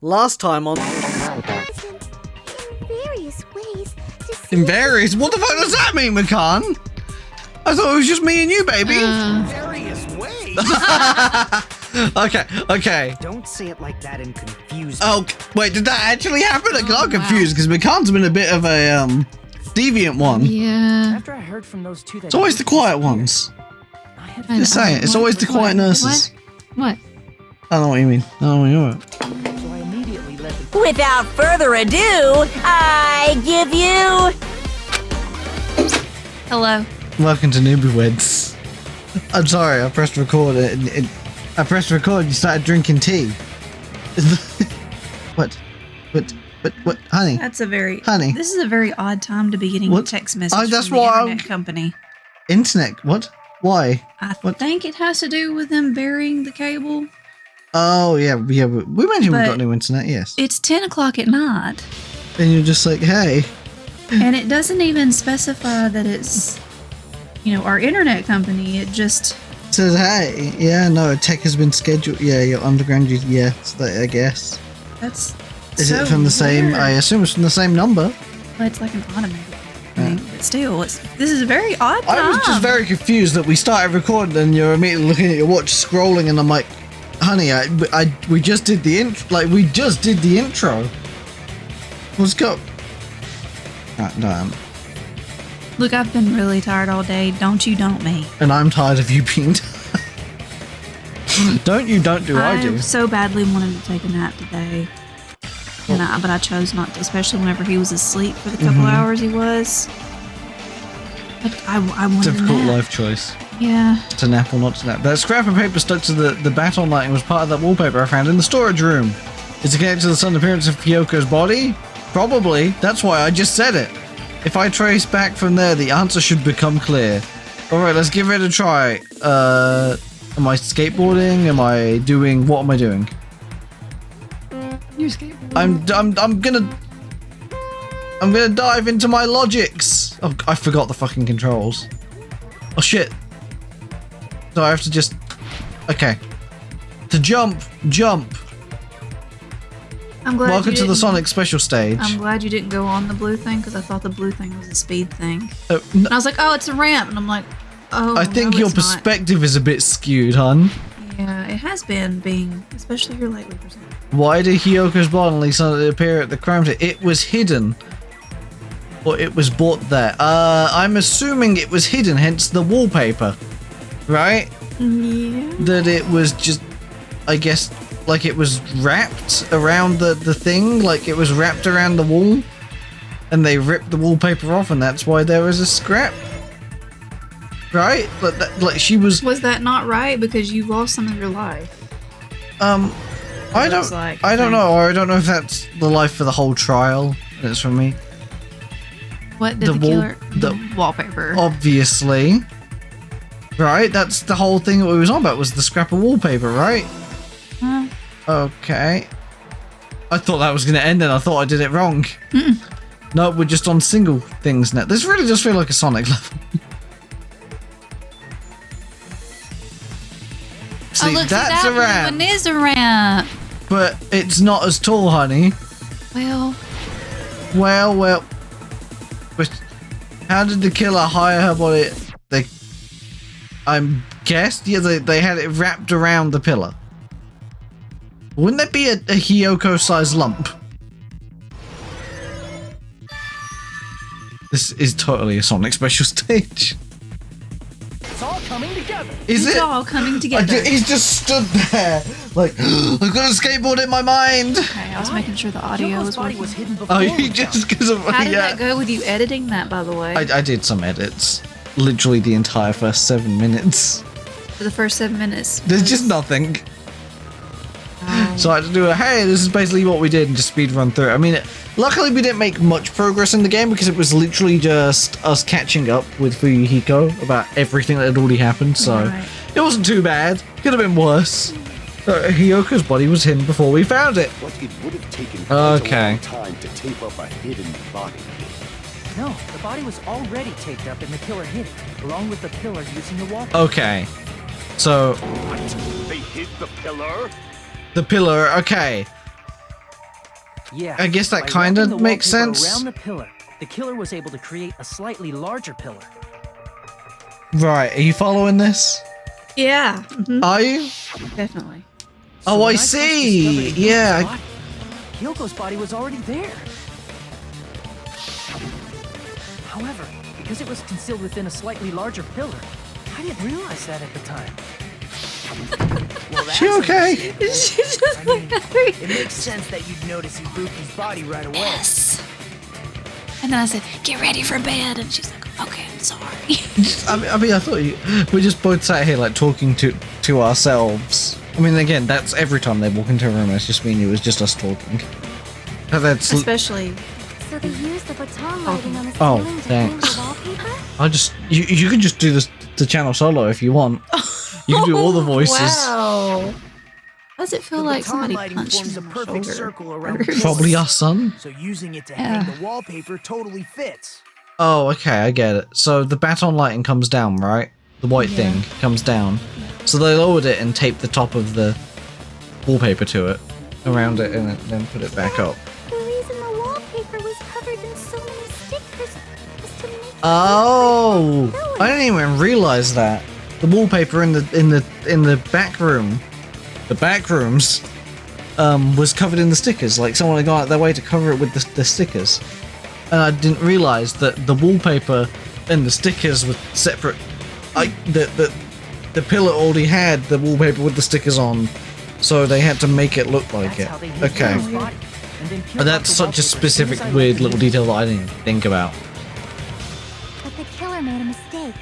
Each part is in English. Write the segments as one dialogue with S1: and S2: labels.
S1: Last time on...
S2: In various? What the fuck does that mean, McCann? I thought it was just me and you, baby.
S1: Various ways.
S2: Okay.
S1: Don't say it like that and confuse me.
S2: Oh, wait, did that actually happen? I got confused because McCann's been a bit of a deviant one.
S3: Yeah.
S1: After I heard from those two that...
S2: It's always the quiet ones. Just saying, it's always the quiet nurses.
S3: What?
S2: I don't know what you mean. I don't know what you mean.
S1: So I immediately let the...
S4: Without further ado, I give you...
S3: Hello.
S2: Welcome to Newbyweds. I'm sorry, I pressed record and I pressed record and you started drinking tea. What, honey?
S5: That's a very...
S2: Honey.
S5: This is a very odd time to be getting
S2: What?
S5: a text message
S2: That's
S5: from the
S2: why
S5: internet company.
S2: Internet, what? Why?
S5: I
S2: What?
S5: think it has to do with them burying the cable.
S2: Oh, yeah, we mentioned we
S5: But
S2: got new internet, yes.
S5: It's 10 o'clock at night,
S2: And you're just like, hey.
S5: and it doesn't even specify that it's, our internet company. It just...
S2: Says, hey, yeah, no, a tech has been scheduled. Yeah, your underground, yes, I guess.
S5: That's
S2: Is
S5: so
S2: it from the same,
S5: weird.
S2: I assume it's from the same number.
S5: But it's like an automated thing. But still, this is a very odd time.
S2: I was just very confused that we started recording and you're immediately looking at your watch, scrolling, and I'm like, honey, we just did the intro. Let's go. Damn.
S5: Look, I've been really tired all day. Don't me.
S2: And I'm tired of you being tired. Don't do, I do.
S5: So badly wanted to take a nap today. But I chose not to, especially whenever he was asleep for the couple hours he was. But I wanted
S2: Difficult
S5: to nap.
S2: life choice.
S5: Yeah.
S2: To nap or not to nap. That scrap of paper stuck to the baton lighting was part of that wallpaper I found in the storage room. Is it connected to the sudden appearance of Kyoko's body? Probably. That's why I just said it. If I trace back from there, the answer should become clear. Alright, let's give it a try. Am I skateboarding? What am I doing?
S5: You're skateboarding.
S2: I'm gonna dive into my logics. Oh, I forgot the fucking controls. Oh shit. So I have to just... Okay. To jump.
S5: I'm glad
S2: Welcome
S5: you
S2: to the
S5: didn't-
S2: Sonic special stage.
S5: I'm glad you didn't go on the blue thing, because I thought the blue thing was a speed thing.
S2: No,
S5: And I was like, oh, it's a ramp. And I'm like, oh,
S2: I think
S5: no,
S2: your
S5: it's not.
S2: perspective is a bit skewed, hun.
S5: Yeah, it has been being, especially here lately for some.
S2: Why did Hyoko's body suddenly appear at the crime scene? It was hidden. Or it was bought there. I'm assuming it was hidden, hence the wallpaper. Right?
S5: Yeah.
S2: That it was just, I guess, like it was wrapped around the thing, like it was wrapped around the wall, and they ripped the wallpaper off, and that's why there was a scrap. Right? Like she was.
S5: Was that not right? Because you lost some of your life.
S2: I don't know, or I don't know if that's the life for the whole trial. That's from me.
S5: What did the wallpaper?
S2: Obviously. Right? That's the whole thing that we was on about, was the scrap of wallpaper, right?
S5: Huh?
S2: Okay. I thought that was going to end and I thought I did it wrong. No, we're just on single things now. This really does feel like a Sonic level. See,
S5: look,
S2: that's a ramp.
S5: One is a ramp.
S2: But it's not as tall, honey.
S5: Well.
S2: But how did the killer hire her body? I'm guessed, yeah, they had it wrapped around the pillar. Wouldn't that be a Hiyoko-sized lump? This is totally a Sonic special stage.
S1: It's all coming together.
S2: Is
S5: It's
S2: it?
S5: all coming together.
S2: He's just stood there, like, I've got a skateboard in my mind.
S5: Okay, I was making sure the audio
S1: Kyoko's
S5: was
S1: body
S5: working.
S1: was hidden before
S2: Oh,
S1: we
S2: you just because of
S5: How did that go with you editing that, by the way?
S2: I did some edits. Literally the entire first 7 minutes.
S5: For the first 7 minutes.
S2: There's just nothing. So I had to do hey, this is basically what we did and just speed run through it. I mean, luckily we didn't make much progress in the game because it was literally just us catching up with Fuyuhiko about everything that had already happened, so
S5: Right.
S2: it wasn't too bad. Could have been worse. Hyoko's body was hidden before we found it.
S6: What it would have taken quite a
S2: Okay.
S6: long time to tape up a hidden body.
S1: No, the body was already taped up and the killer hid it, along with the pillar using the wall.
S2: Okay. So,
S6: What? They hid the pillar?
S2: the pillar, okay.
S1: Yeah.
S2: I guess that
S1: by
S2: kind
S1: wrapping
S2: of
S1: the
S2: makes
S1: wallpaper
S2: sense.
S1: Around the pillar, the killer was able to create a slightly larger pillar.
S2: Right, are you following this?
S5: Yeah.
S2: Are you?
S5: Definitely.
S2: Oh,
S1: when
S2: I
S1: first
S2: see.
S1: discovered
S2: Yeah,
S1: Hyoko's body, Hyoko's body was already there. However, because it was concealed within a slightly larger pillar, I didn't realize that at the time.
S6: Well,
S2: She okay?
S5: She's just
S6: I mean,
S5: like,
S6: it makes sense that you'd notice Ibuki's body right away.
S5: yes. And then I said, get ready for bed. And she's like, okay, I'm sorry.
S2: I mean, I thought we just both sat here like talking to ourselves. I mean, again, that's every time they walk into a room. It's just me and you. It was just us talking. That's
S5: Especially,
S3: So they used the baton lighting on the
S2: Oh,
S3: ceiling to
S2: thanks.
S3: paint the wallpaper?
S2: I just you can just do this the channel solo if you want. You can do all the voices.
S5: Wow. How does it feel
S6: The
S5: like
S6: baton
S5: somebody
S6: lighting
S5: punched
S6: forms
S5: me
S6: a
S5: on my
S6: perfect
S5: shoulder?
S6: circle around the pillar.
S2: Probably us, son.
S6: So using it to
S5: Yeah.
S6: hang the wallpaper totally fits.
S2: Oh, okay, I get it. So the baton lighting comes down, right? The white
S5: Yeah.
S2: thing comes down. So they lowered it and taped the top of the wallpaper to it, around it, and then put it back up.
S3: The reason the wallpaper was covered in so many stickers was to make it
S2: Oh,
S3: look
S2: I didn't even realize that. The wallpaper in the back room, the back rooms, was covered in the stickers. Like someone had gone out their way to cover it with the stickers, and I didn't realize that the wallpaper and the stickers were separate. The pillar already had the wallpaper with the stickers on, so they had to make it look like
S1: That's
S2: it.
S1: how they hid
S2: Okay,
S1: Hyoko's body, and then peeled
S2: but
S1: off
S2: that's
S1: the
S2: such a
S1: wallpaper as soon
S2: specific,
S1: as I
S2: weird
S1: left the
S2: little
S1: movie.
S2: detail that I didn't even think about.
S3: But the killer made a mistake.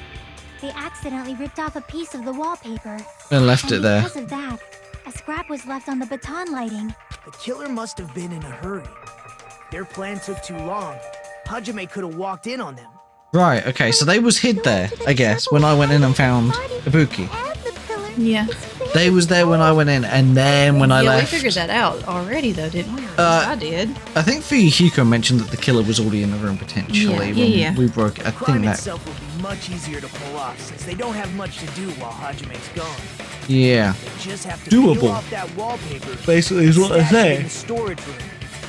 S3: They accidentally ripped off a piece of the wallpaper.
S2: And left it there.
S3: Because of that, a scrap was left on the baton lighting.
S6: The killer must have been in a hurry. Their plan took too long. Hajime could have walked in on them.
S2: Right. Okay. So they was hid there, I guess, when I went in and found Ibuki.
S3: And the pillar
S5: Yeah.
S3: was filled
S2: They was there when I went in, and then when I
S5: Yeah,
S2: left.
S5: we figured that out already, though, didn't we? Or at least I did.
S2: I think Fuyuhiko mentioned that the killer was already in the room potentially
S5: Yeah, yeah,
S2: when
S5: yeah.
S2: we broke it. I
S6: Crime
S2: think that.
S6: itself would be much easier to pull off since they don't have much to do while Hajime's gone.
S2: Yeah.
S6: They just have to
S2: Doable.
S6: peel off that wallpaper.
S2: Basically, is what I
S6: stash it
S2: say.
S6: in the storage room.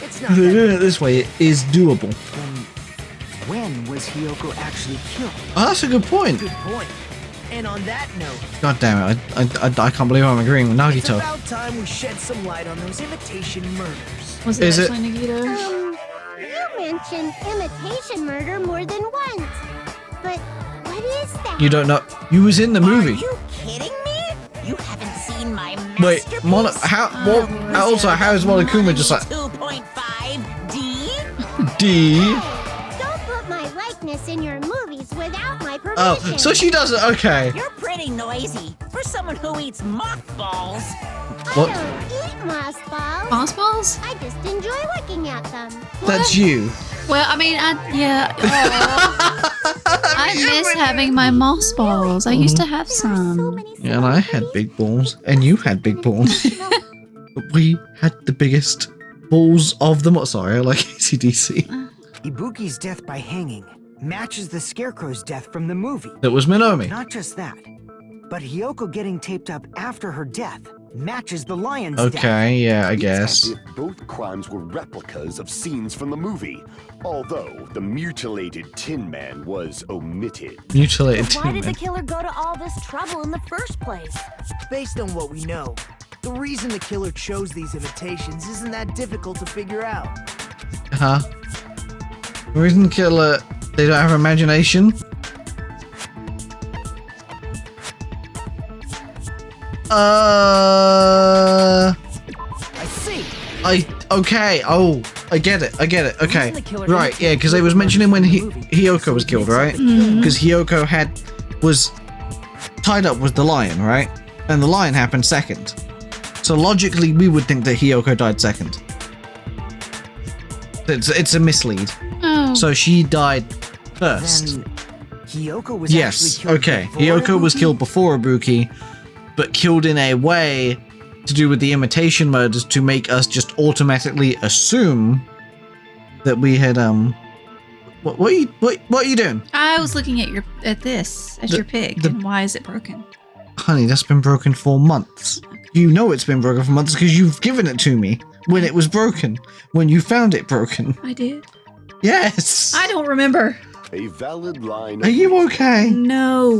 S6: It's not
S2: If they're
S6: that
S2: doing it this way, it is doable.
S6: When was Hiyoko actually killed?
S2: Oh, that's a good point.
S6: Good point. And on that note,
S2: God damn it! I can't believe I'm agreeing with
S6: it's
S2: Nagito.
S6: about time we shed some light on those imitation murders.
S5: Was it
S2: Is it-
S5: actually Nagito?
S3: You mentioned imitation murder more than once. But what is that?
S2: You don't know. You was in the movie.
S4: Are you kidding me? You haven't seen my
S2: Wait,
S4: masterpiece?
S2: Mono. How? Well, also, how is Monokuma just like
S4: 2.5D?
S2: D?
S3: Don't put my likeness in your movies without my permission.
S2: Oh, so she does it. Okay.
S4: You're pretty noisy for someone who eats mothballs.
S2: What?
S3: I don't eat mothballs.
S5: Moss balls?
S3: I just enjoy looking at them.
S2: That's you.
S5: Well, I mean, I miss having my moss balls. I used to have some.
S2: Yeah, and I had big balls, and you had big balls. But we had the biggest balls of them. Sorry, I like ACDC.
S7: Ibuki's death by hanging matches the Scarecrow's death from the movie.
S2: That was Minomi.
S7: Not just that, but Hiyoko getting taped up after her death matches the lion's death.
S2: Okay, yeah, I
S6: It's
S2: guess.
S6: as if both crimes were replicas of scenes from the movie, although the mutilated Tin Man was omitted.
S2: Mutilated
S3: Why
S2: Tin
S3: did the
S2: Man.
S3: killer go to all this trouble in the first place?
S6: Based on what we know, the reason the killer chose these imitations isn't that difficult to figure out.
S2: Huh? The reason the killer, they don't have imagination?
S6: I see.
S2: Okay, oh, I get it, okay.
S1: the killer
S2: Right,
S1: imitated
S2: yeah, because they
S1: Hyoko's
S2: was mentioning when
S1: murders in the movie,
S2: Hiyoko
S1: so
S2: was
S1: it
S2: killed,
S1: makes
S2: right?
S1: sense.
S2: Because Hiyoko was tied up with the lion, right? And the lion happened second. So logically, we would think that Hiyoko died second. It's a mislead.
S5: Oh.
S2: So she died first.
S7: Then Hiyoko was
S2: Yes,
S7: actually killed
S2: okay.
S7: before
S2: Hiyoko was
S7: Ibuki?
S2: killed before Ibuki, but killed in a way to do with the imitation murders to make us just automatically assume that we had what are you doing?
S5: I was looking at your your pig, and why is it broken?
S2: Honey, that's been broken for months. You know it's been broken for months because you've given it to me. when it was broken. When you found it broken.
S5: I did.
S2: Yes.
S5: I don't remember.
S6: A valid line.
S2: Are you okay?
S5: No.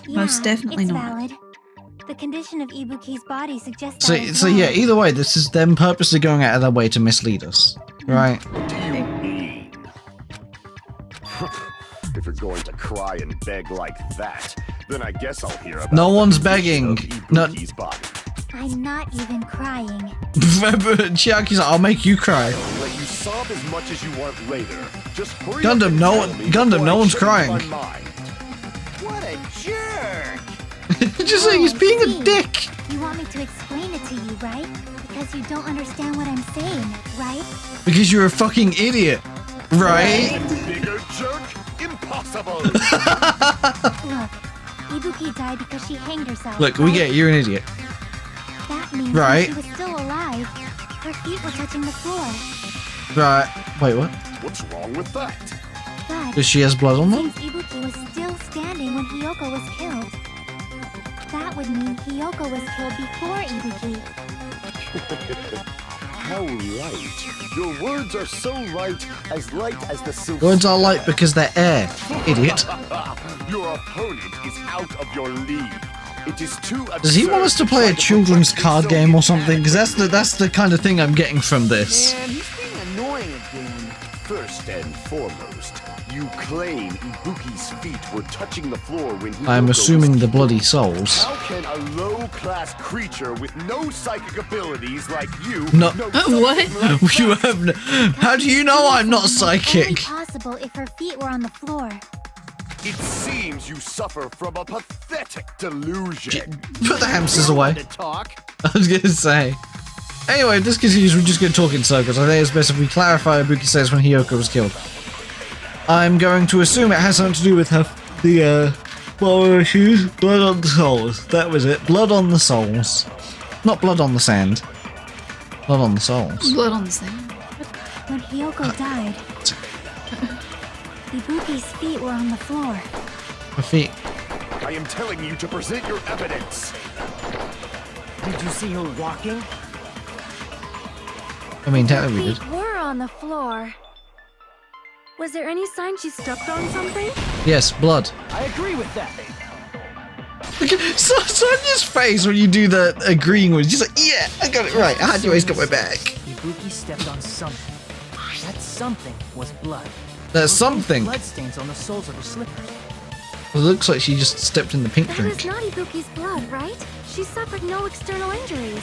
S3: Yeah,
S5: Most definitely
S3: it's
S5: not.
S3: valid. The condition of Ibuki's body suggests
S2: So,
S3: that as
S2: so
S3: well.
S2: yeah, either way, this is them purposely going out of their way to mislead us. Right?
S6: What do you mean? If you're going to cry and beg like that, then I guess I'll hear about
S2: No
S6: the
S2: one's
S6: condition
S2: begging.
S6: of
S2: No.
S6: Ibuki's body.
S3: I'm not even crying.
S2: Chiaki's like, I'll make you cry.
S6: I'll let you sob as much as you want later. Just hurry
S2: Gundam,
S6: up and
S2: no
S6: tell
S2: one-
S6: me
S2: Gundam,
S6: before
S2: no
S6: I
S2: one's
S6: change
S2: crying.
S6: my mind. What a jerk!
S2: Just saying he's being a
S3: see.
S2: dick.
S3: You want me to explain it to you, right? Because you don't understand what I'm saying, right?
S2: Because you're a fucking idiot. Right?
S6: Bigger jerk? Impossible!
S3: Look, Ibuki died because she hanged herself.
S2: Look, we
S3: right?
S2: get it, you're an idiot.
S3: That means
S2: Right.
S3: when she was still alive, her feet were touching the floor.
S2: Right. Wait, what?
S6: What's wrong with that?
S3: But
S2: Does she has blood on them?
S3: since Ibuki was still standing when Hiyoko was killed, that would mean Hiyoko was killed before Ibuki.
S6: How light. Your words are so light as the silk.
S2: Words are light because they're air. Idiot.
S6: Your opponent is out of your league. It is too absurd.
S2: Does he want us to play
S6: try
S2: a children's
S6: perfect
S2: card
S6: so
S2: game or something? Because that's the kind of thing I'm getting from this.
S8: Man, he's being annoying again.
S6: First and foremost, you claim Ibuki's feet were touching the floor when he
S2: I'm assuming the bloody souls.
S6: How can a low-class creature with no psychic abilities like you
S2: No.
S6: know
S5: What?
S6: something like
S2: You
S6: that?
S2: have no, how do you know I'm not
S3: Only
S2: psychic?
S3: possible if her feet were on the floor.
S6: It seems you suffer from a pathetic delusion.
S2: Put the hamsters away.
S8: To talk.
S2: I was gonna say. Anyway, if this continues, we're just gonna talk in circles. I think it's best if we clarify Ibuki says when Hiyoko was killed. I'm going to assume it has something to do with her, what were issues? Blood on the souls. That was it. Blood on the souls. Not blood on the sand. Blood on the souls.
S5: Blood on the sand.
S3: When Hiyoko died, Ibuki's feet were on the floor.
S2: Her feet.
S6: I am telling you to present your evidence.
S7: Did you see her walking?
S2: I mean, technically we
S3: Feet
S2: did.
S3: were on the floor. Was there any sign she stepped on something?
S2: Yes, blood.
S8: I agree with that.
S2: Look at Sonia's face when you do the agreeing with. She's like, yeah, I got it right. I had you always got my back.
S1: Ibuki stepped on something. That something was blood.
S2: There's something.
S1: Blood stains on the soles of her slippers.
S2: It looks like she just stepped in the pink
S3: That is
S2: drink.
S3: not Ibuki's blood, right? She suffered no external injuries.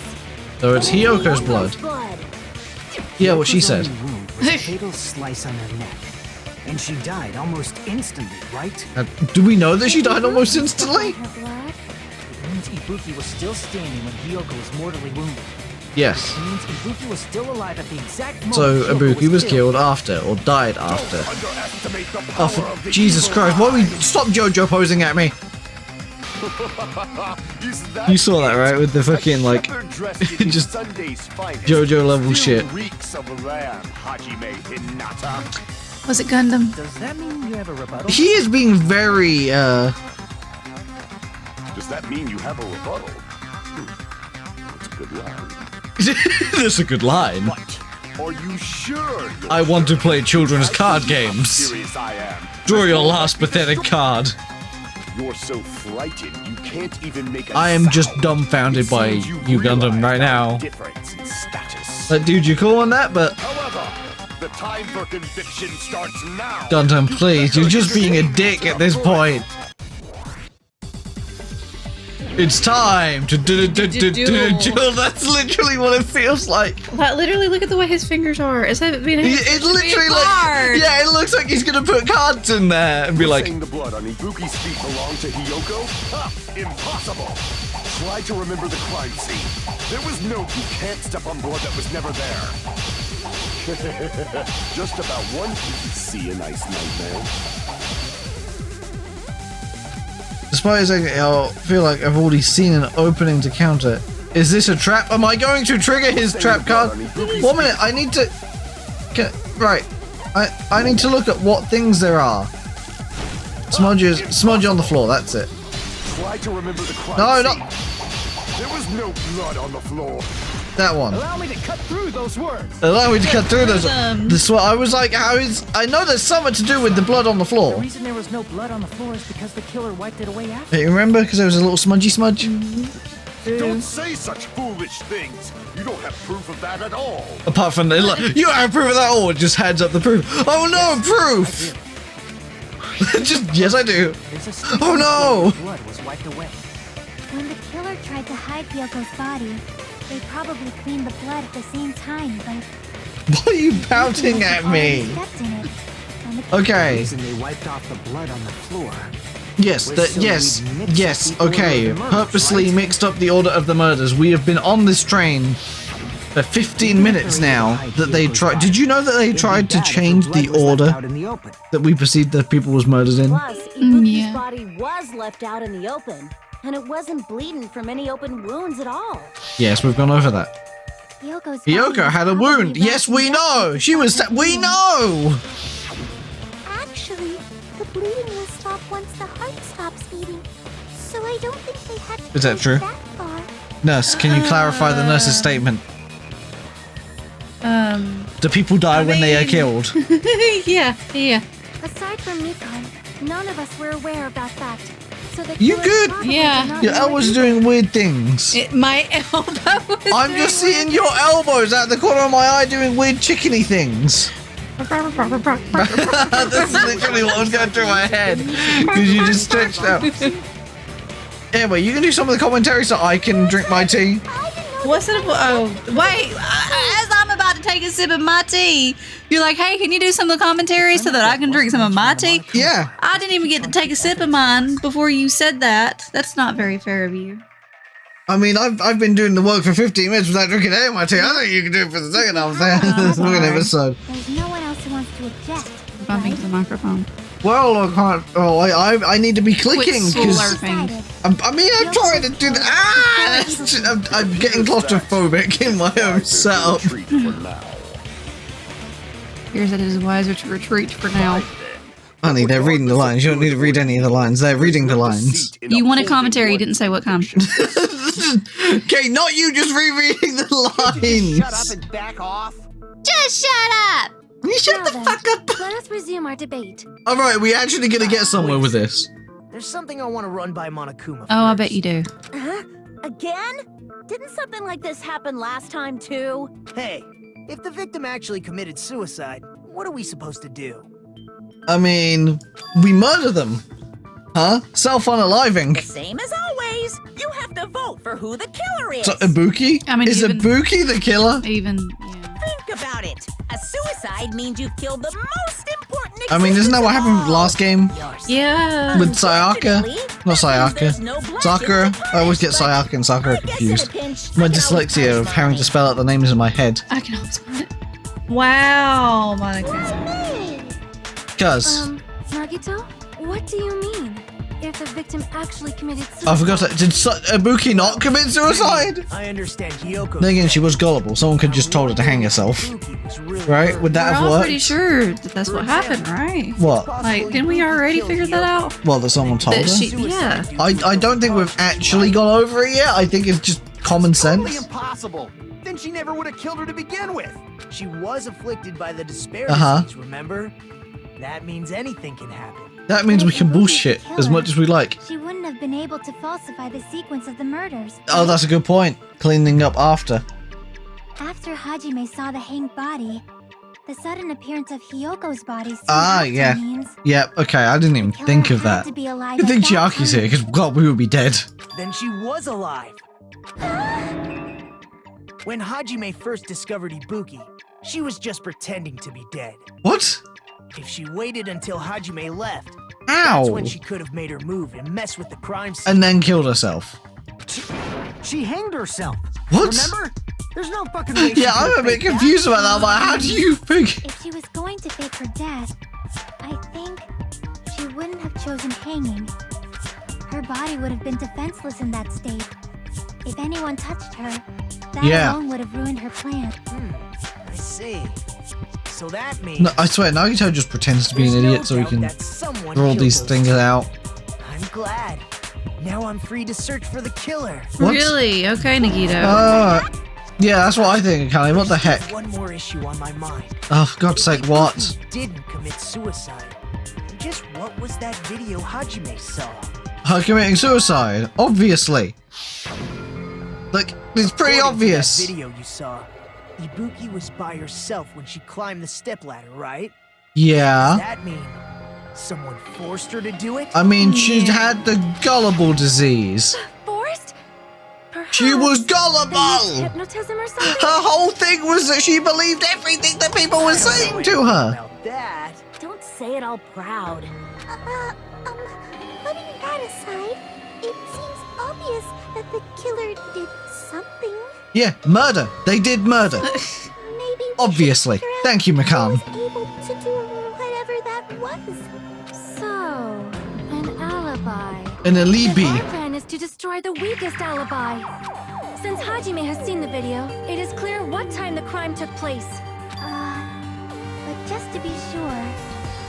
S2: So it's Hiyoko's blood. Yeah, what she said.
S7: Only wound was a fatal slice on her neck. And she died almost instantly, right?
S2: Do we know that she died almost instantly?
S3: Her blood?
S1: It means Ibuki was still standing when Hiyoko was mortally wounded.
S2: Yes.
S1: It means Ibuki was still alive at the exact moment
S2: So
S1: Hiyoko
S2: Ibuki was killed after, or died after.
S6: Underestimate the
S2: Oh,
S6: power
S2: for
S6: of the
S2: Jesus
S6: evil
S2: Christ! Why
S6: eye.
S2: we stop JoJo posing at me?
S6: Is that
S2: You saw that, right? With the fucking,
S6: a
S2: like,
S6: shepherd dressed in
S2: just
S6: Sunday's finest
S2: JoJo level
S6: still
S2: shit.
S6: reeks of lamb, Hajime Hinata.
S5: Was it Gundam?
S1: Does that mean you have a rebuttal?
S2: He is being very,
S6: Does that mean you have a rebuttal? That's a good line.
S2: That's a good line.
S6: But are you sure?
S2: I want to play children's card games.
S6: Serious I am.
S2: Draw your last pathetic card.
S6: You're so frightened you can't even make a
S2: I am just
S6: sound.
S2: dumbfounded
S6: It
S2: by
S6: seems
S2: you, Gundam,
S6: realize
S2: right
S6: our
S2: now.
S6: Difference in status.
S2: Like, dude, you're cool on that, but
S6: However, the time for conviction starts now.
S2: Gundam, please, you're just being a dick at this point. It's time to duel. That's literally what it feels like.
S5: Literally, look at the way his fingers are. Is that being
S2: It literally like, yeah, it looks like he's gonna put cards in there and be like,
S6: Saying the blood on Ibuki's feet belonged to Hiyoko? Ha! Impossible! Try to remember the crime scene. There was no you can't step on blood that was never there. Just about one see a nice nightmare.
S2: despite saying I feel like I've already seen an opening to counter. Is this a trap? Am I going to trigger his trap card? 1 minute, I need to... Right. I need to look at what things there are. Smudge on the floor, that's it.
S6: Try to remember the crime
S2: No,
S6: scene.
S2: not...
S6: There was no blood on the floor.
S2: That one.
S8: Allow me to cut through those words.
S2: Allow me to cut through those. This one, I was like, how is? I know there's something to do with the blood on the
S1: The
S2: floor.
S1: reason there was no blood on the floor is because the killer wiped it away after.
S2: Hey, remember? Because there was a little smudgy smudge.
S6: Don't say such foolish things. You don't have proof of that at all.
S2: Apart from the, like, you don't have proof of that. Oh, it just hands up the proof. Oh no, proof. Just yes, I do.
S1: There's a stick
S2: Oh,
S1: on the
S2: no.
S1: floor where the blood was wiped away.
S3: When the killer tried to hide Hyoko's body, they probably cleaned the blood at the same time, but...
S2: Why are you pouting at me?
S3: Stepped in it, and the
S2: Okay.
S7: reason they wiped off the blood on the floor.
S2: Yes, yes, okay. Purposely mixed up the order of the murders. We have been on this train for 15 minutes now that they tried. Did you know that they tried to change the order that we perceived the people was murdered in?
S4: Plus, Ibuki's
S5: yeah.
S4: body was left out in the open, and it wasn't bleeding from any open wounds at all.
S2: Yes, we've gone over that.
S3: Hyoko's body
S2: Hyoko had a
S3: was
S2: wound.
S3: probably
S2: Yes, we
S3: wrapped in
S2: know.
S3: dust
S2: She was.
S3: for some
S2: We
S3: reason.
S2: know.
S3: Actually, the bleeding will stop once the heart stops beating. So I don't think they had to
S2: Is that
S3: go
S2: true?
S3: that far.
S2: Nurse, can you clarify the nurse's statement? Do people die when they are killed?
S5: yeah.
S3: Aside from Mikon, none of us were aware of that fact. So the
S2: You
S3: killer
S2: good?
S3: probably
S5: Yeah.
S3: did not
S2: Your
S3: know
S2: elbows are
S3: it.
S2: doing weird things.
S5: My elbow was
S2: I'm just seeing your elbows out the corner of my eye doing weird chickeny things. That's literally what was going through my head. Because you just stretched out. Anyway, you can do some of the commentary so I can drink my tea.
S5: What's it? Oh, wait. As I'm about to take a sip of my tea, you're like, hey, can you do some of the commentary so that I can drink some of my tea?
S2: Yeah.
S5: I didn't even get to take a sip of mine before you said that. That's not very fair of you.
S2: I mean, I've been doing the work for 15 minutes without drinking any of my tea. I think you can do it for the second half there. Look at episode.
S3: There's no one else who wants to object.
S5: Bumping
S3: right?
S5: to the microphone.
S2: Well, I can't. Oh, I need to be clicking
S5: Quit
S2: because
S5: slurping.
S2: I'm trying to do that. Ah! I'm getting claustrophobic in my own setup.
S6: Retreat for now.
S5: Here's that it is wiser to retreat for now.
S2: Honey, they're reading the lines. You don't need to read any of the lines. They're reading the lines.
S5: You wanted commentary, you didn't say what kind.
S2: Okay, not you just rereading the lines.
S8: Shut up and back off.
S4: Just shut up!
S2: You shut
S3: Now
S2: the
S3: then,
S2: fuck up.
S3: Let us resume our debate.
S2: All right, we actually gonna get somewhere with this.
S8: There's something I want to run by Monokuma.
S5: Oh, I bet you do.
S4: Huh? Again? Didn't something like this happen last time, too?
S8: Hey, if the victim actually committed suicide, what are we supposed to do?
S2: I mean, we murder them, huh? Self-unaliving.
S4: Same as always. You have to vote for who the killer is.
S2: So Ibuki?
S5: I mean,
S2: is
S5: even-
S2: Ibuki the killer?
S5: Even, yeah.
S4: Think about it. A suicide means you've killed the most important.
S2: I mean, isn't that what happened with the last game
S5: Yeah.
S2: with Sayaka? Not Sayaka. Sakura. I always get Sayaka and Sakura confused. My dyslexia of having to spell out the names in my head.
S5: I can always find it. Wow, Monica.
S2: Cuz.
S3: Nagito, what do you mean? If the victim actually committed suicide?
S2: I forgot that. Did Ibuki not commit suicide?
S8: I understand Hyoko.
S2: Then again, she was gullible. Someone could just told her to hang herself. Right? Would that
S5: We're
S2: have
S5: all
S2: worked?
S5: pretty sure that that's what happened, right?
S2: What?
S5: Like, didn't we already figure that out?
S2: Well, that someone told
S5: That
S2: her?
S5: she, yeah.
S2: I don't think we've actually gone over it yet. I think it's just common
S8: Totally
S2: sense.
S8: impossible. Then she never would have killed her to begin with. She was afflicted by the despair
S2: Uh-huh.
S8: disease, remember? That means anything can happen.
S2: That means we can bullshit as much as we like.
S3: She wouldn't have been able to falsify the sequence of the murders.
S2: Oh, that's a good point. Cleaning up after.
S3: After Hajime saw the hanged body, the sudden appearance of Hyoko's body soon
S2: Ah,
S3: after
S2: yeah.
S3: means
S2: Yeah, okay, I didn't even
S3: the killer
S2: think of
S3: had
S2: that.
S3: to be alive
S2: Good
S3: at
S2: thing
S3: that
S2: Chiaki's
S3: time.
S2: here, because God, we would be dead.
S8: Then she was alive. When Hajime first discovered Ibuki, she was just pretending to be dead.
S2: What?
S8: If she waited until Hajime left,
S2: Ow!
S8: that's when she could have made her move and mess with the crime scene.
S2: And then killed herself.
S7: She hanged herself.
S2: What?
S7: Remember? There's no fucking way.
S2: Yeah, I'm a bit confused about that. I'm like, how do you think?
S3: If she was going to fake her death, I think she wouldn't have chosen hanging. Her body would have been defenseless in that state. If anyone touched her, that
S2: Yeah.
S3: alone would have ruined her plan.
S8: I see. So that means
S2: No, I swear, Nagito just pretends to be an
S8: there's no
S2: idiot so he
S8: doubt
S2: can
S8: that someone
S2: roll
S8: killed
S2: these
S8: those
S2: things
S8: two.
S2: out.
S8: I'm glad. Now I'm free to search for the killer.
S2: What?
S5: Really? Okay, Nagito.
S2: Yeah, that's what I think, Callie. What the
S8: There's
S2: heck?
S8: one more issue on my mind.
S2: Oh, for God's sake, what?
S8: He didn't commit suicide. Just what was that video Hajime saw?
S2: Her committing suicide, obviously. Like, it's pretty
S8: According to
S2: obvious.
S8: that video you saw, Ibuki was by herself when she climbed the stepladder, right? Does
S2: Yeah.
S8: that mean someone forced her to do it?
S2: I mean, she had the gullible disease.
S4: Forced? Perhaps
S2: She was
S4: they used
S2: gullible!
S4: hypnotism or something?
S2: Her whole thing was that she believed everything that people were saying to her.
S8: About that.
S4: Don't say it all proud.
S3: Putting that aside, it seems obvious that the killer did something.
S2: Yeah, murder. They did murder.
S3: Maybe we should
S2: Obviously.
S3: figure out
S2: Thank you,
S3: who
S2: McCann.
S3: was able to do whatever that was.
S4: So, an alibi.
S2: An
S4: Then
S2: alibi.
S4: our plan is to destroy the weakest alibi. Since Hajime has seen the video, it is clear what time the crime took place.
S3: But just to be sure,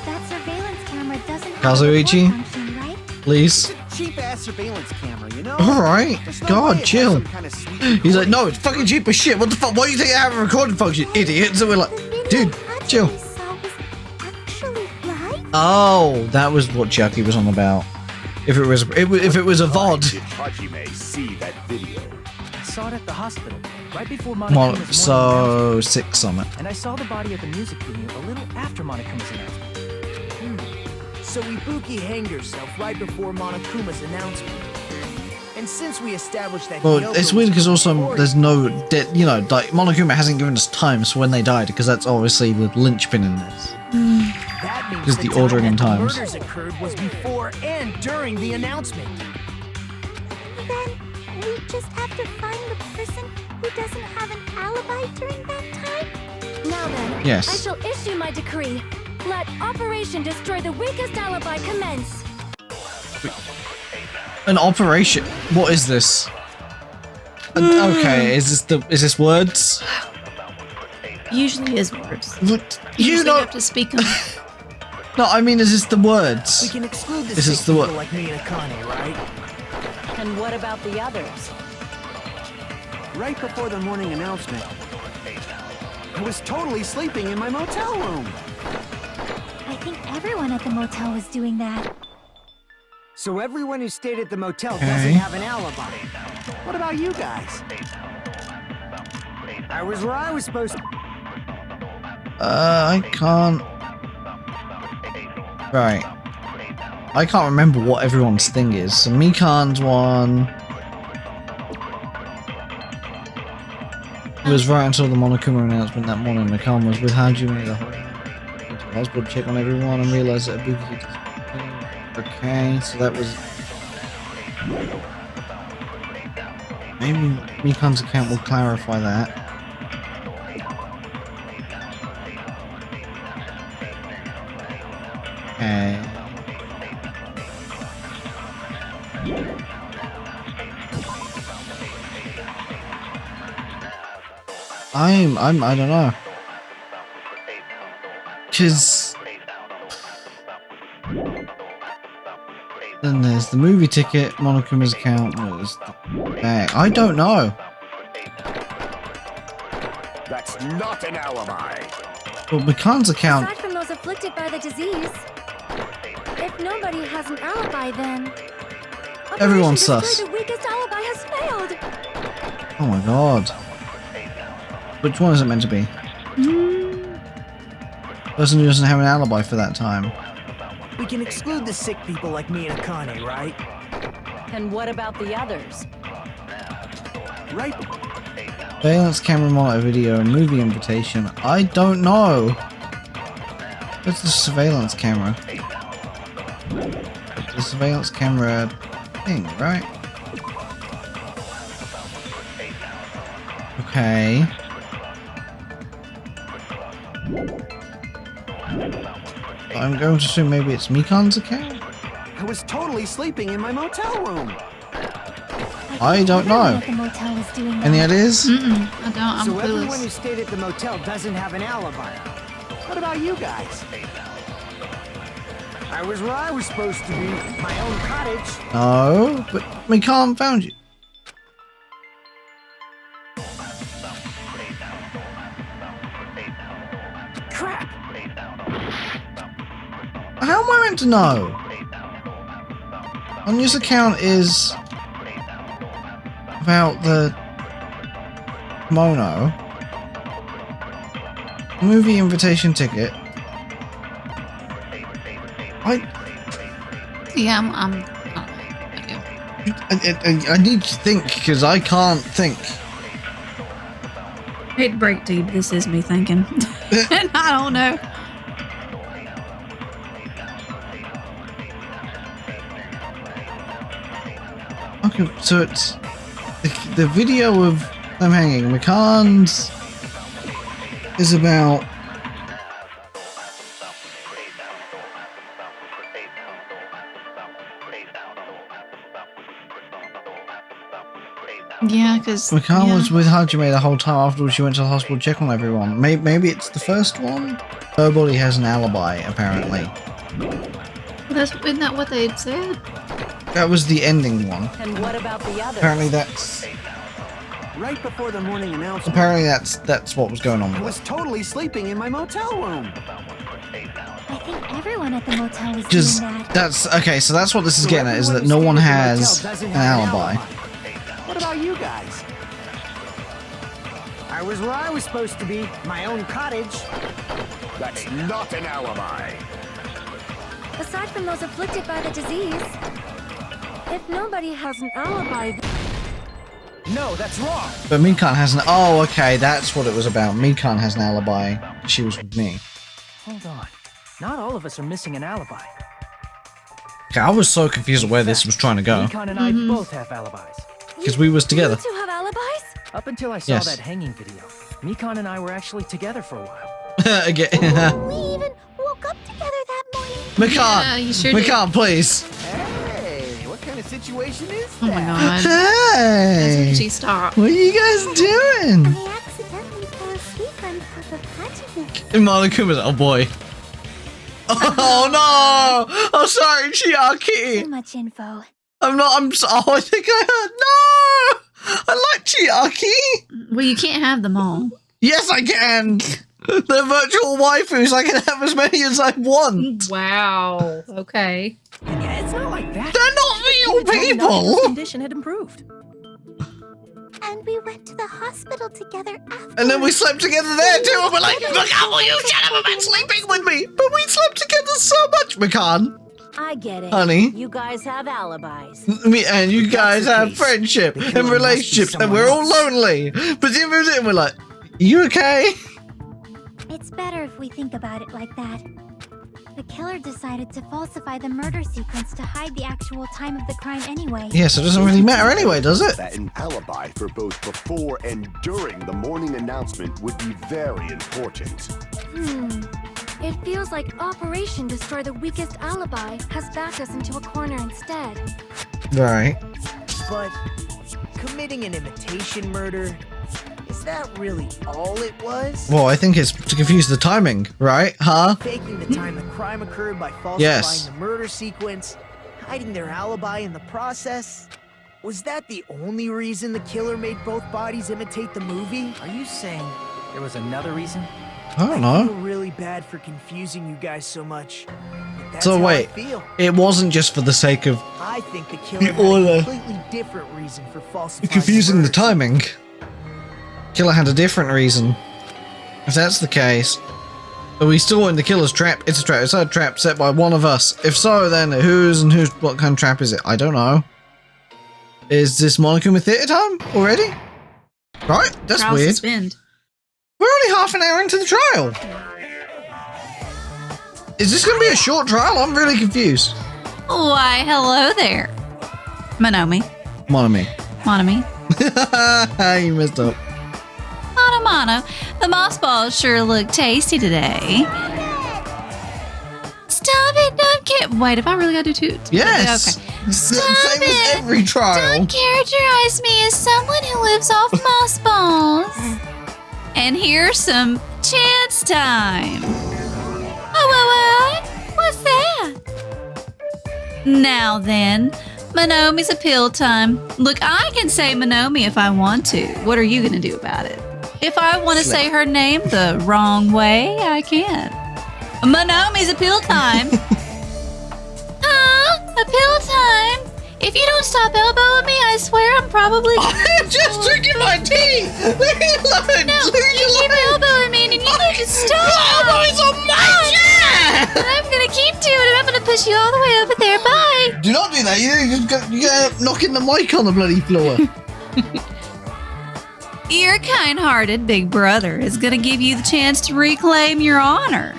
S3: that surveillance camera doesn't have
S2: Kazuichi?
S3: a report function, right?
S2: Please.
S8: It's a cheap-ass surveillance camera, you know?
S2: Alright.
S8: There's no way
S2: God,
S8: it has
S2: chill.
S8: some kind of sweet
S2: He's like, no, it's fucking cheap as shit. What the fuck? Why do you think I have a recording function, idiot? So we're like,
S3: The video
S2: dude,
S3: Hajime
S2: chill.
S3: saw was actually live?
S2: Oh, that was what Chucky was on about. If it was a
S6: Why
S2: VOD.
S6: did Hajime see that video?
S1: I saw it at the hospital, right before
S2: Mon-
S1: Monokuma's morning announcement.
S2: so sick summit.
S1: And I saw the body at the music venue a little after Monokuma's announcement.
S8: So Ibuki hanged herself right before Monokuma's announcement. And since we established that
S2: Well,
S8: Yoko
S2: it's weird
S8: was
S2: because also
S8: recording-
S2: there's no, you know, like Monokuma hasn't given us times for when they died because that's obviously the linchpin in this.
S8: that means
S2: just the
S8: time
S2: ordering
S8: that
S2: in
S8: the
S2: times.
S8: murders occurred was before and during the announcement.
S3: Then we just have to find the person who doesn't have an alibi during that time?
S4: Now then,
S2: Yes.
S4: I shall issue my decree. Let Operation Destroy the Weakest Alibi commence.
S2: An operation. What is this? Okay, is this words?
S5: Usually is words.
S2: What?
S5: You
S2: You
S5: usually
S2: know?
S5: have to speak them.
S2: No, I mean, is this the
S8: We
S2: words?
S8: can exclude the
S2: This
S8: sick
S2: is the
S8: people
S2: what-
S8: like me and Akane, right?
S4: And what about the others?
S8: Right before the morning announcement, I was totally sleeping in my motel room.
S3: I think everyone at the motel was doing that.
S7: So everyone who stayed at the motel
S2: Okay.
S7: doesn't have an alibi.
S8: What about you guys?
S7: I was where I was supposed to.
S2: I can't. Right. I can't remember what everyone's thing is. So Mikan's one was right until the Monokuma announcement that morning. Mikan was with Hajime the whole went to the hospital to check on everyone and realized that Ibuki had disappeared. Okay, so that was maybe Mikan's account will clarify that. Okay. I don't know. Cause then there's the movie ticket, Monokuma's account was the bag. I don't know.
S6: That's not an alibi.
S2: But Mikan's account,
S4: Aside from those afflicted by the disease, if nobody has an alibi, then
S2: Everyone's
S4: Operation
S2: sus.
S4: Destroy the Weakest Alibi has failed.
S2: oh my god. Which one is it meant to be? Person who doesn't have an alibi for that time.
S8: We can exclude the sick people like me and Akane, right?
S4: And what about the others?
S8: Right.
S2: Surveillance camera monitor video and movie invitation. I don't know. What's the surveillance camera? The surveillance camera thing, right? Okay. I'm going to assume maybe it's Mikan's account?
S8: I was totally sleeping in my motel room.
S2: I don't know.
S3: Everyone at the motel was doing that.
S2: Any ideas?
S5: Mm-mm, I don't. I'm
S7: So everyone who
S5: clueless.
S7: stayed at the motel doesn't have an alibi.
S8: What about you guys?
S7: I was where I was supposed to be, my own cottage.
S2: No, but Mikan found you. how am I meant to know? Anya's account is about the kimono. Movie invitation ticket.
S5: Yeah,
S2: I need to think because I can't think.
S5: I hate to break it to you, but this is me thinking. And I don't know.
S2: Okay, so it's the video of them hanging. McCann's is about.
S5: Yeah, because
S2: McCann was with Hajime the whole time afterwards. She went to the hospital to check on everyone. Maybe it's the first one. Nobody has an alibi, apparently.
S5: Isn't that what they had said?
S2: That was the ending one.
S9: And what about the others?
S2: Apparently that's.
S7: Right before the morning announcement,
S2: Apparently that's what was going on
S7: I
S2: with
S7: was
S2: it.
S7: totally sleeping in my motel room.
S3: I think everyone at the motel was
S2: Just
S3: doing that.
S2: that's okay. So that's what this is
S7: So
S2: getting at, is
S7: everyone
S2: that no
S7: who
S2: one
S7: stayed at the
S2: has
S7: motel doesn't
S2: an
S7: have
S2: alibi.
S7: What about you guys? I was where I was supposed to be, my own cottage.
S6: That's not an alibi.
S4: Aside from those afflicted by the disease, if nobody has an alibi,
S8: No, that's wrong.
S2: But Mikan has an. Oh, okay, that's what it was about. Mikan has an alibi. She was with me.
S1: Hold on. Not all of us are missing an alibi.
S2: Okay, I was so confused at where this was trying to go
S1: Mikan and I both have alibis.
S2: because we was together.
S4: you two have alibis?
S1: Up until I saw
S2: Yes.
S1: that hanging video, Mikan and I were actually together for a while.
S2: Again,
S3: We even woke up together that morning.
S2: Mikan,
S5: Yeah, you sure did.
S2: Mikan, please.
S8: Hey, what kind of situation is
S5: Oh my
S8: that?
S5: god.
S2: Hey,
S5: She stopped.
S2: what are you guys doing?
S3: I accidentally fell asleep on top of Hajime.
S2: And Monokuma's, oh boy. Oh no! Oh sorry, Chiaki.
S3: Too much info.
S2: I think I heard. No! I like Chiaki.
S5: Well, you can't have them all.
S2: Yes, I can. They're virtual waifus. I can have as many as I want.
S5: Wow. Okay.
S1: Yeah, it's not like that.
S2: They're not real
S1: His
S2: people.
S1: condition had improved.
S3: And we went to the hospital together after.
S2: And then we slept together there too. And we're like, Mikan, will you shut up about sleeping with me? But we slept together so much, Mikan.
S9: I get it.
S2: Honey.
S9: You guys have alibis.
S2: Me and you guys
S7: the
S2: have
S7: case.
S2: friendship
S7: The killer
S2: and
S7: must be
S2: relationships, and
S7: someone
S2: we're all
S7: else.
S2: lonely. But then we're like, you okay?
S3: It's better if we think about it like that. The killer decided to falsify the murder sequence to hide the actual time of the crime anyway.
S2: Yeah, so it doesn't really matter anyway, does it?
S6: That an alibi for both before and during the morning announcement would be very important.
S4: It feels like Operation Destroy the Weakest Alibi has backed us into a corner instead.
S2: Right.
S8: But committing an imitation murder, is that really all it was?
S2: Well, I think it's to confuse the timing, right? Huh?
S8: Faking the time the crime occurred by falsifying
S2: Yes.
S8: the murder sequence, hiding their alibi in the process. Was that the only reason the killer made both bodies imitate the movie?
S1: Are you saying there was another reason?
S2: I don't
S8: I
S2: know.
S8: feel really bad for confusing you guys so much. But that's
S2: So
S8: how
S2: wait,
S8: I feel.
S2: it wasn't just for the sake of
S8: I think the killer had
S2: order.
S8: a completely different reason for falsifying
S2: confusing the
S8: murder
S2: timing. Killer had a different reason. If that's the case, are we still in the killer's trap? It's a trap. It's a trap set by one of us. If so, then what kind of trap is it? I don't know. Is this Monokuma theater time already? Right? That's
S5: Trial
S2: weird.
S5: suspend.
S2: We're only half an hour into the trial. Is this going to be a short trial? I'm really confused.
S5: Why, hello there. Monomi.
S2: Monomi.
S5: Monomi.
S2: You messed up.
S5: Mono. The moss balls sure look tasty today. Stop it, don't care. Wait, if I really gotta do two.
S2: Yes.
S5: Okay.
S2: Same
S5: Stop
S2: as
S5: it.
S2: every trial.
S5: Don't characterize me as someone who lives off moss balls. And here's some chance time. Oh, what? What's that? Now then, Monomi's appeal time. Look, I can say Monomi if I want to. What are you gonna do about it? If I want to say her name the wrong way, I can. Monomi's appeal time. Pill time! If you don't stop elbowing me, I swear I'm probably
S2: I'm just drinking my tea! Leave me alone!
S5: No, you keep elbowing me and you need to stop!
S2: Your elbow is on my chair!
S5: And I'm gonna keep doing it. I'm gonna push you all the way over there. Bye!
S2: Do not do that. You get knocking the mic on the bloody floor.
S5: Your kind-hearted big brother is gonna give you the chance to reclaim your honor.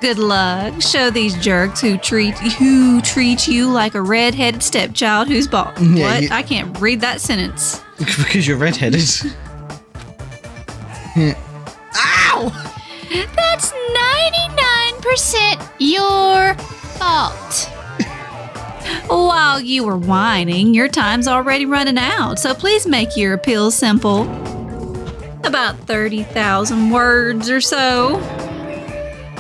S5: Good luck. Show these jerks who treat you like a red-headed stepchild who's bald.
S2: Yeah,
S5: what? I can't read that sentence.
S2: Because you're redheaded. Yeah. Ow!
S5: That's 99% your fault. While you were whining, your time's already running out, so please make your appeal simple. About 30,000 words or so.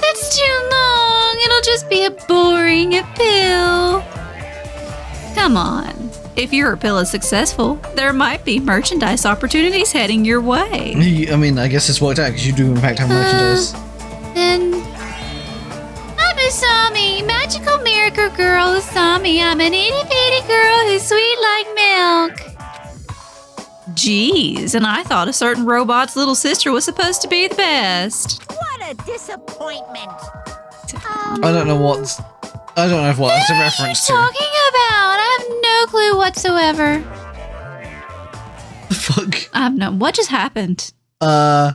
S5: That's too long. It'll just be a boring appeal. Come on. If your appeal is successful, there might be merchandise opportunities heading your way.
S2: I mean, I guess it's worked out because you do in fact have merchandise.
S5: Then I'm Usami, magical miracle girl Usami. I'm an itty-bitty girl who's sweet like milk. Jeez, and I thought a certain robot's little sister was supposed to be the best.
S9: What a disappointment.
S2: I don't know what that's a reference to.
S5: What are you talking about? I have no clue whatsoever.
S2: The fuck?
S5: I have no. What just happened?
S2: I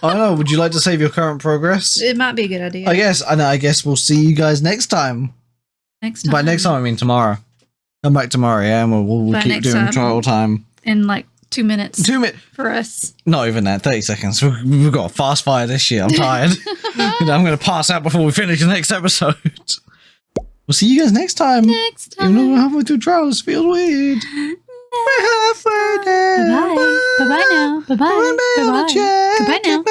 S2: don't know. Would you like to save your current progress?
S5: It might be a good idea.
S2: I guess we'll see you guys next time.
S5: Next time.
S2: By next time, I mean tomorrow. Come back tomorrow, yeah, and we'll keep doing trial time.
S5: In like 2 minutes.
S2: 2 minutes.
S5: For us.
S2: Not even that, 30 seconds. We've got a fast fire this year. I'm tired. I'm going to pass out before we finish the next episode. We'll see you guys next time.
S5: Next time.
S2: Even though we're halfway through trials, feels weird. We're halfway there.
S5: Bye-bye. Bye-bye now. Bye-bye.
S2: Bye-bye.
S5: Bye-bye. Goodbye now.